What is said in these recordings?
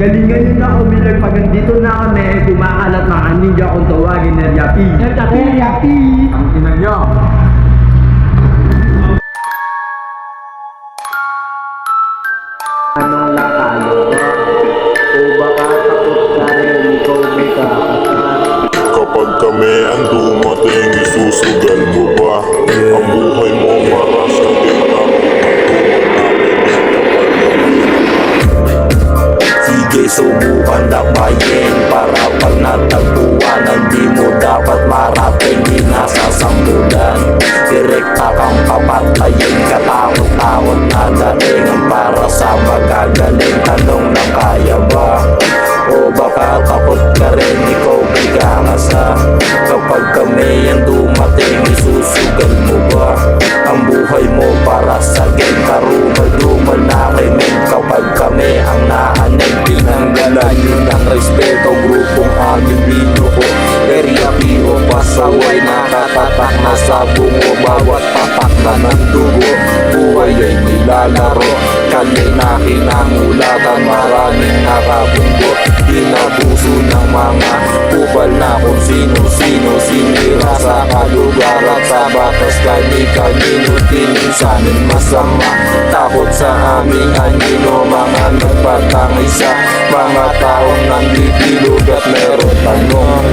Galingan nyo na umilag pag nandito na kami, kumakalat mga ninja kung tawagin na Yapi. Yapi, yapi. Ang ina nyo. Anong lakalo ka? O baka takot ka rin, ikaw may kakasal. Kapag kami ang dumating, isusugal mo ba? Ang buhay mo para sa kita. Sige, subukan lakbayin para pag natagpuan di mo dapat marating, di nasasambulan. Direkta kang papatayin, katakot-takot na datingan para sa magagaling. Tanong na kaya ba? O baka takot ka rin, ikaw biga ka sa kapag kami ang dumating, isusugal mo ba? Ang buhay mo para sa game, karumal-dumal na krimen. Kapag kami ang naaning, pinanggalan yun ang respeto. Grupong aming binuko, area P.O. pasaway, nakatatak na sa bungo. Bawat tatak na ng dugo, buhay ay nilalaro. Kanina kinangulatan, maraming nakabunggo. Dinabuso ng mga kupal na kung sino-sino. Sinira sa kalugar at sa batas, kani-kanino tingin sa'min masama. Takot sa aming anino, mga nagpatangay sa mga taong nandibilog at meron tanong.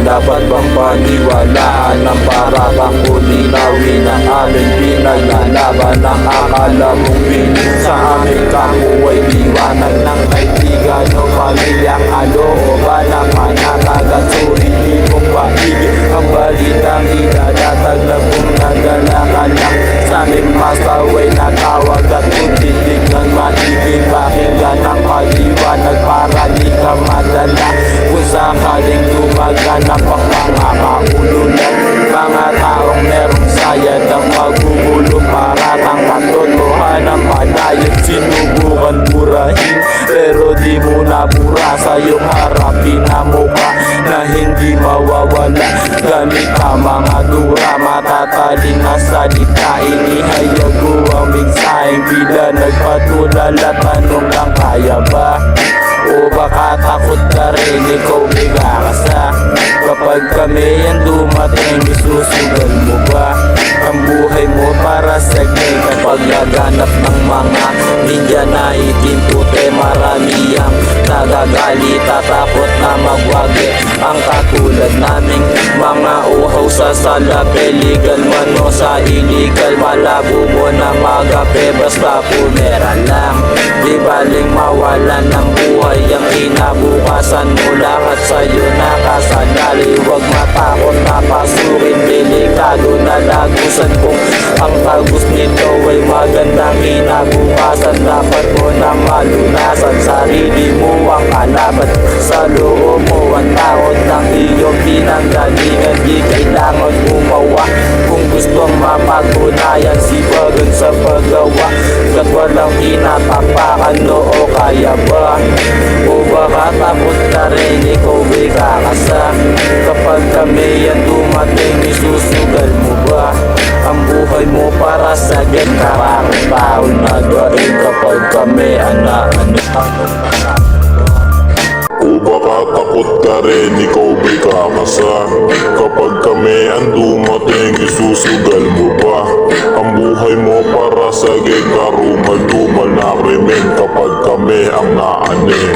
Dapat bang paniwalaan ang para bang kulinawin ang aming pinaglalaban? Ang akala mong pinig sa aming kamuhay, liwanag ng kaibigan o pamilyang alooban ng panatag at surili mong paigil. Ang balitang idadatag na kung nagalakan lang sa aming pasaway na tawag at kung titignan maigil. Pakinggan ang paliwanag para di ka madala kung sakaling dumaganap ang mga kaululan. Mga taong merong sayad ang magugulo para ng katotohanan panayag. Sinubukan burahin pero di mo nabura sa iyong harapin na mukha na hindi mawawala. Gamit ang mga dura, matataling na salita, inihayag ko ang mensaheng bila nagpatulala. Tanong lang kaya ba? O baka takot ka rin, ikaw biga ka sa kapag kami ang dumating, isusugal mo ba? Ang buhay mo para sa game. Kapag naganap ng mga ninja na itim puti, marami ang nagagalit at takot na magwagi. Ang katulad naming mga uhaw sa salapi, legal man o sa illegal, malabo mo na magape basta pumera lang. Di baling mawalan ng buhay ang kinabukasan mo, lahat sa'yo nakasanali. Huwag matakot na pasukin, delikado na lagusan. Kung ang tagus nito ay magandang kinabukasan, dapat mo na malunasan. Sarili mo ang kalaban, sa loob mo ang takot ng iyong pinanggalingan. Di kailangan gumawa kung gustong mapatunayan sibagan sa paggawa. Kat walang tinatapakan, oo kaya ba? O baka takot ka rin, ikaw ay kakasa kapag kami yan dumating, isusugal mo ba? Ang buhay mo para sa game, karang-taon na galing kapag kami O baka takot ka rin, ikaw ba'y kakasa? Kapag kami ang dumating, isusugal mo ba? Ang buhay mo para sa gay, karumal-dumal na krimen. Kapag kami ang naanin,